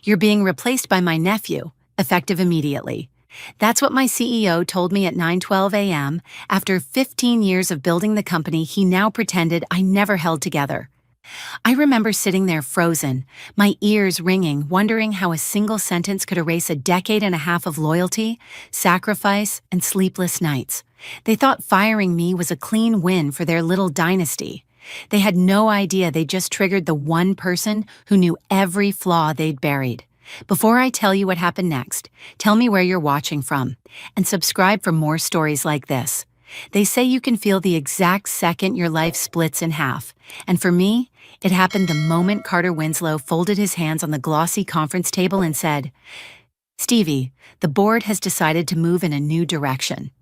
You're being replaced by my nephew, effective immediately. That's what my CEO told me at 9:12 a.m. After 15 years of building the company he now pretended I never held together. I remember sitting there frozen, my ears ringing, wondering how a single sentence could erase a decade and a half of loyalty, sacrifice, and sleepless nights. They thought firing me was a clean win for their little dynasty. They had no idea they just triggered the one person who knew every flaw they'd buried. Before I tell you what happened next, tell me where you're watching from, and subscribe for more stories like this. They say you can feel the exact second your life splits in half, and for me, it happened the moment Carter Winslow folded his hands on the glossy conference table and said, "Stevie, the board has decided to move in a new direction."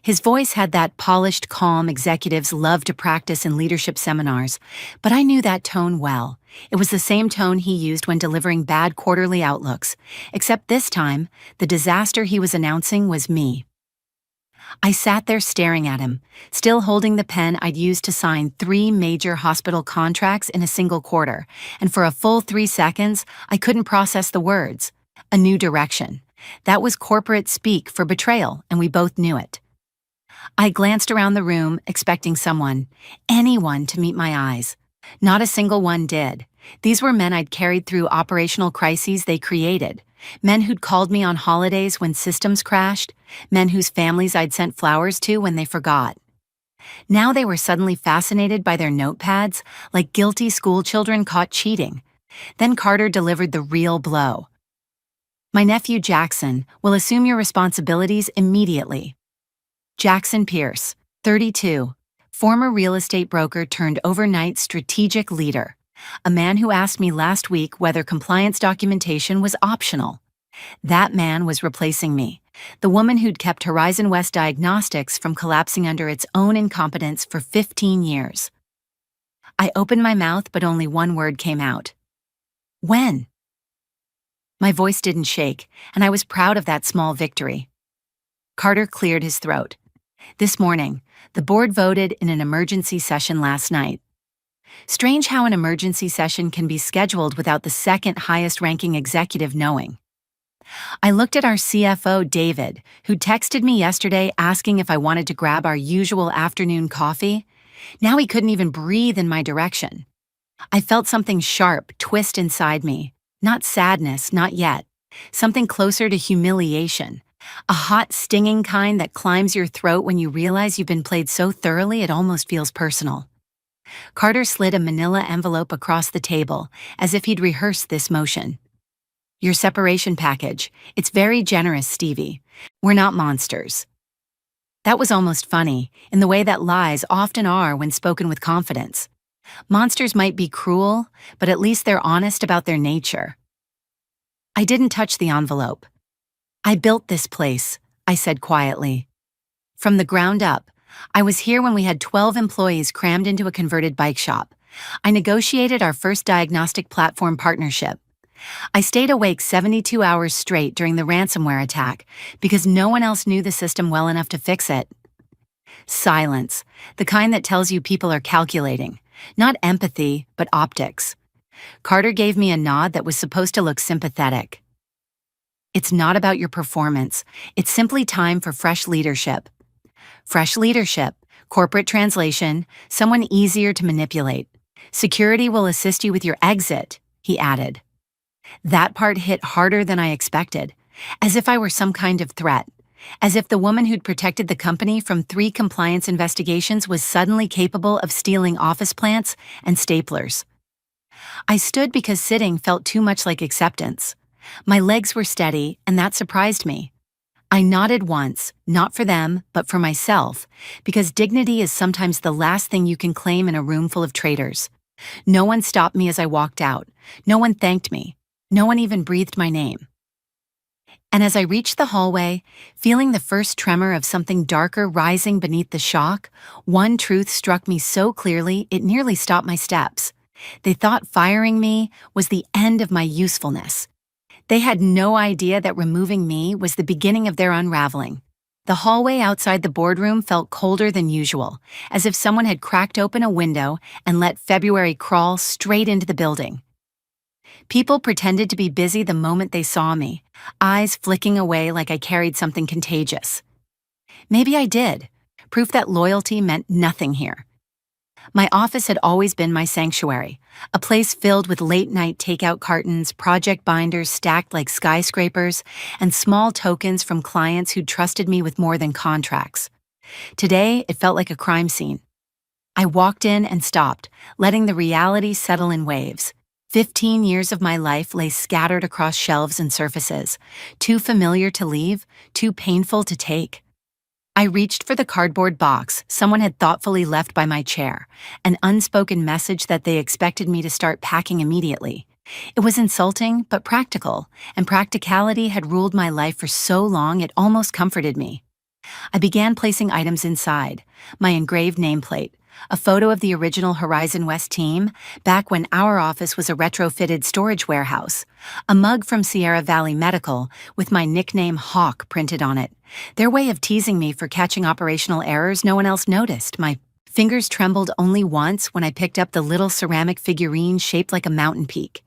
His voice had that polished calm executives love to practice in leadership seminars, but I knew that tone well. It was the same tone he used when delivering bad quarterly outlooks, except this time, the disaster he was announcing was me. I sat there staring at him, still holding the pen I'd used to sign 3 major hospital contracts in a single quarter, and for a full 3 seconds, I couldn't process the words. A new direction. That was corporate speak for betrayal, and we both knew it. I glanced around the room, expecting someone, anyone, to meet my eyes. Not a single one did. These were men I'd carried through operational crises they created. Men who'd called me on holidays when systems crashed. Men whose families I'd sent flowers to when they forgot. Now they were suddenly fascinated by their notepads, like guilty schoolchildren caught cheating. Then Carter delivered the real blow. "My nephew Jackson will assume your responsibilities immediately." Jackson Pierce, 32, former real estate broker turned overnight strategic leader, a man who asked me last week whether compliance documentation was optional. That man was replacing me, the woman who'd kept Horizon West Diagnostics from collapsing under its own incompetence for 15 years. I opened my mouth, but only one word came out. "When?" My voice didn't shake, and I was proud of that small victory. Carter cleared his throat. "This morning, the board voted in an emergency session last night." Strange how an emergency session can be scheduled without the second highest-ranking executive knowing. I looked at our CFO, David, who texted me yesterday asking if I wanted to grab our usual afternoon coffee. Now he couldn't even breathe in my direction. I felt something sharp twist inside me. Not sadness, not yet. Something closer to humiliation. A hot, stinging kind that climbs your throat when you realize you've been played so thoroughly it almost feels personal. Carter slid a manila envelope across the table, as if he'd rehearsed this motion. "Your separation package. It's very generous, Stevie. We're not monsters." That was almost funny, in the way that lies often are when spoken with confidence. Monsters might be cruel, but at least they're honest about their nature. I didn't touch the envelope. "I built this place," I said quietly. "From the ground up. I was here when we had 12 employees crammed into a converted bike shop. I negotiated our first diagnostic platform partnership. I stayed awake 72 hours straight during the ransomware attack because no one else knew the system well enough to fix it." Silence, the kind that tells you people are calculating. Not empathy, but optics. Carter gave me a nod that was supposed to look sympathetic. "It's not about your performance. It's simply time for fresh leadership." Fresh leadership, corporate translation, someone easier to manipulate. "Security will assist you with your exit," he added. That part hit harder than I expected, as if I were some kind of threat, as if the woman who'd protected the company from 3 compliance investigations was suddenly capable of stealing office plants and staplers. I stood because sitting felt too much like acceptance. My legs were steady, and that surprised me. I nodded once, not for them, but for myself, because dignity is sometimes the last thing you can claim in a room full of traitors. No one stopped me as I walked out. No one thanked me. No one even breathed my name. And as I reached the hallway, feeling the first tremor of something darker rising beneath the shock, one truth struck me so clearly it nearly stopped my steps. They thought firing me was the end of my usefulness. They had no idea that removing me was the beginning of their unraveling. The hallway outside the boardroom felt colder than usual, as if someone had cracked open a window and let February crawl straight into the building. People pretended to be busy the moment they saw me, eyes flicking away like I carried something contagious. Maybe I did, proof that loyalty meant nothing here. My office had always been my sanctuary, a place filled with late-night takeout cartons, project binders stacked like skyscrapers, and small tokens from clients who trusted me with more than contracts. Today, it felt like a crime scene. I walked in and stopped, letting the reality settle in waves. 15 years of my life lay scattered across shelves and surfaces, too familiar to leave, too painful to take. I reached for the cardboard box someone had thoughtfully left by my chair, an unspoken message that they expected me to start packing immediately. It was insulting, but practical, and practicality had ruled my life for so long it almost comforted me. I began placing items inside, my engraved nameplate, a photo of the original Horizon West team, back when our office was a retrofitted storage warehouse, a mug from Sierra Valley Medical with my nickname Hawk printed on it, their way of teasing me for catching operational errors no one else noticed. My fingers trembled only once when I picked up the little ceramic figurine shaped like a mountain peak.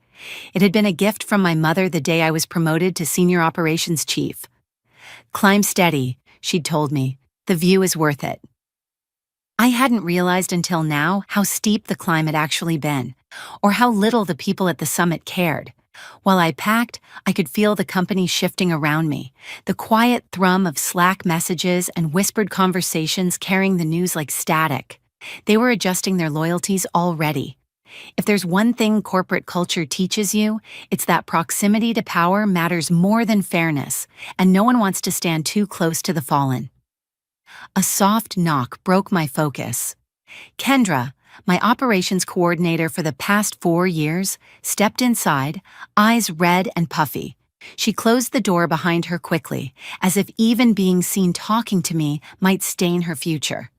It had been a gift from my mother the day I was promoted to senior operations chief. "Climb steady," she'd told me. "The view is worth it." I hadn't realized until now how steep the climb had actually been, or how little the people at the summit cared. While I packed, I could feel the company shifting around me, the quiet thrum of Slack messages and whispered conversations carrying the news like static. They were adjusting their loyalties already. If there's one thing corporate culture teaches you, it's that proximity to power matters more than fairness, and no one wants to stand too close to the fallen. A soft knock broke my focus. Kendra, my operations coordinator for the past 4 years, stepped inside, eyes red and puffy. She closed the door behind her quickly, as if even being seen talking to me might stain her future.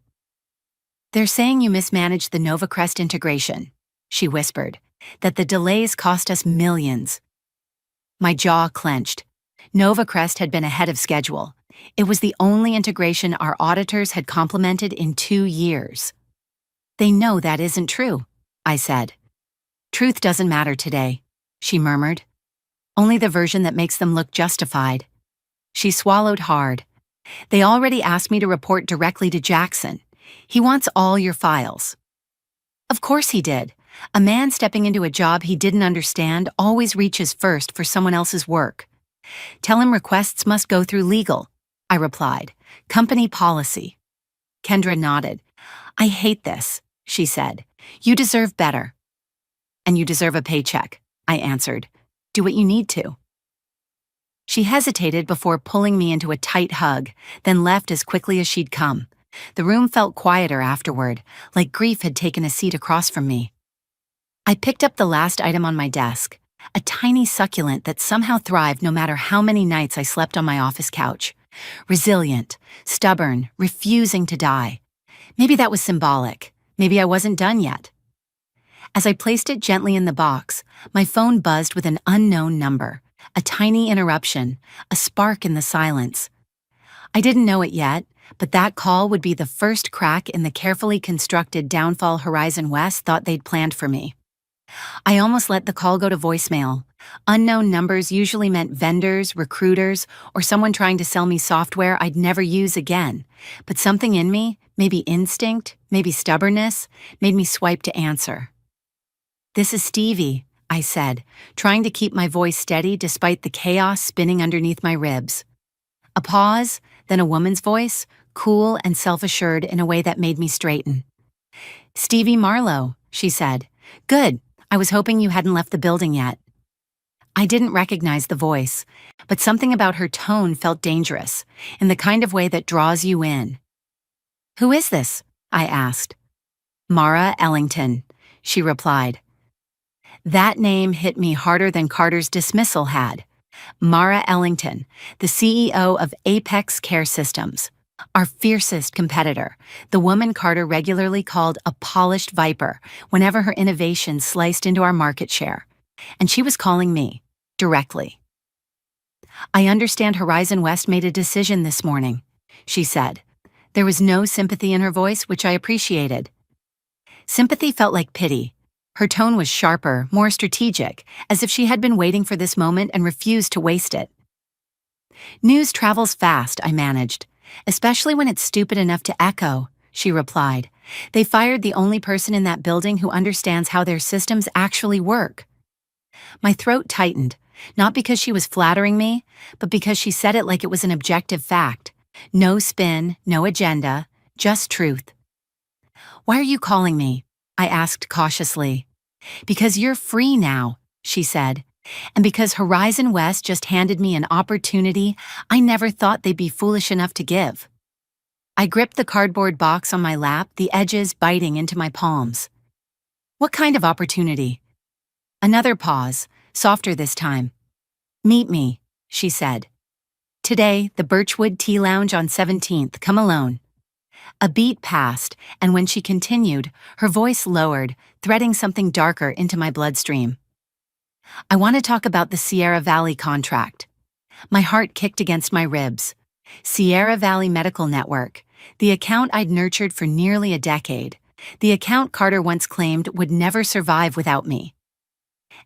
"They're saying you mismanaged the NovaCrest integration," she whispered, "that the delays cost us millions." My jaw clenched. NovaCrest had been ahead of schedule. It was the only integration our auditors had complemented in 2 years. "They know that isn't true," I said. "Truth doesn't matter today," she murmured. "Only the version that makes them look justified." She swallowed hard. "They already asked me to report directly to Jackson. He wants all your files." Of course he did. A man stepping into a job he didn't understand always reaches first for someone else's work. "Tell him requests must go through legal," I replied. "Company policy." Kendra nodded. "I hate this," she said. "You deserve better." "And you deserve a paycheck," I answered. "Do what you need to." She hesitated before pulling me into a tight hug, then left as quickly as she'd come. The room felt quieter afterward, like grief had taken a seat across from me. I picked up the last item on my desk, a tiny succulent that somehow thrived no matter how many nights I slept on my office couch. Resilient, stubborn, refusing to die. Maybe that was symbolic. Maybe I wasn't done yet. As I placed it gently in the box, my phone buzzed with an unknown number, a tiny interruption, a spark in the silence. I didn't know it yet, but that call would be the first crack in the carefully constructed downfall Horizon West thought they'd planned for me. I almost let the call go to voicemail. Unknown numbers usually meant vendors, recruiters, or someone trying to sell me software I'd never use again. But something in me, maybe instinct, maybe stubbornness, made me swipe to answer. "This is Stevie," I said, trying to keep my voice steady despite the chaos spinning underneath my ribs. A pause, then a woman's voice, cool and self-assured in a way that made me straighten. "Stevie Marlowe," she said. "Good. I was hoping you hadn't left the building yet." I didn't recognize the voice, but something about her tone felt dangerous, in the kind of way that draws you in. "Who is this?" I asked. "Mara Ellington," she replied. That name hit me harder than Carter's dismissal had. Mara Ellington, the CEO of Apex Care Systems, our fiercest competitor, the woman Carter regularly called a polished viper whenever her innovation sliced into our market share. And she was calling me, directly. "I understand Horizon West made a decision this morning," she said. There was no sympathy in her voice, which I appreciated. Sympathy felt like pity. Her tone was sharper, more strategic, as if she had been waiting for this moment and refused to waste it. News travels fast, I managed. Especially when it's stupid enough to echo, she replied. They fired the only person in that building who understands how their systems actually work. My throat tightened, not because she was flattering me, but because she said it like it was an objective fact. No spin, no agenda, just truth. Why are you calling me? I asked cautiously. Because you're free now, she said, and because Horizon West just handed me an opportunity I never thought they'd be foolish enough to give. I gripped the cardboard box on my lap, the edges biting into my palms. What kind of opportunity? Another pause, softer this time. Meet me, she said. Today, the Birchwood Tea Lounge on 17th, come alone. A beat passed, and when she continued, her voice lowered, threading something darker into my bloodstream. I want to talk about the Sierra Valley contract. My heart kicked against my ribs. Sierra Valley Medical Network, the account I'd nurtured for nearly a decade, the account Carter once claimed would never survive without me.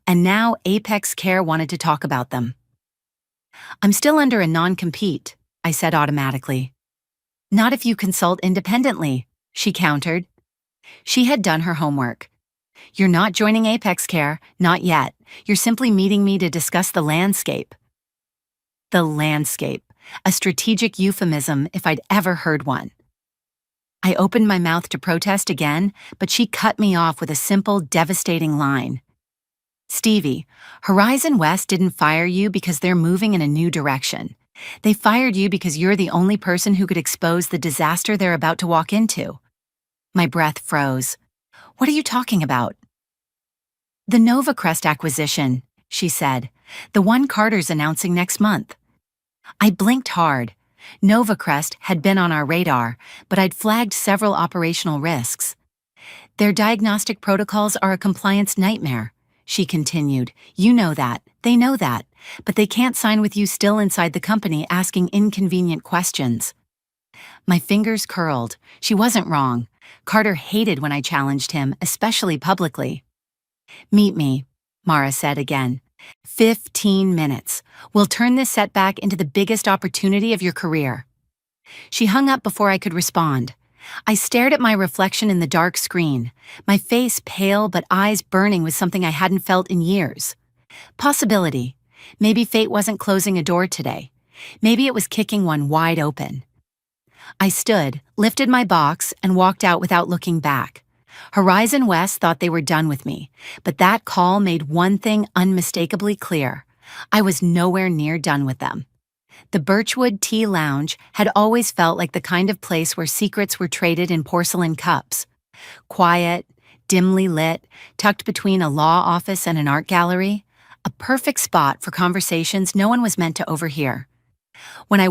And now Apex Care wanted to talk about them. I'm still under a non-compete, I said automatically. Not if you consult independently, she countered. She had done her homework. You're not joining Apex Care, not yet. You're simply meeting me to discuss the landscape. The landscape, a strategic euphemism if I'd ever heard one. I opened my mouth to protest again, but she cut me off with a simple, devastating line. Stevie, Horizon West didn't fire you because they're moving in a new direction. They fired you because you're the only person who could expose the disaster they're about to walk into. My breath froze. What are you talking about? The NovaCrest acquisition, she said. The one Carter's announcing next month. I blinked hard. NovaCrest had been on our radar, but I'd flagged several operational risks. Their diagnostic protocols are a compliance nightmare, she continued. You know that. They know that. But they can't sign with you still inside the company asking inconvenient questions. My fingers curled. She wasn't wrong. Carter hated when I challenged him, especially publicly. Meet me, Mara said again. 15 minutes. We'll turn this setback into the biggest opportunity of your career. She hung up before I could respond. I stared at my reflection in the dark screen, my face pale but eyes burning with something I hadn't felt in years. Possibility. Maybe fate wasn't closing a door today. Maybe it was kicking one wide open. I stood, lifted my box, and walked out without looking back. Horizon West thought they were done with me, but that call made one thing unmistakably clear. I was nowhere near done with them. The Birchwood Tea Lounge had always felt like the kind of place where secrets were traded in porcelain cups. Quiet, dimly lit, tucked between a law office and an art gallery. A perfect spot for conversations no one was meant to overhear. When I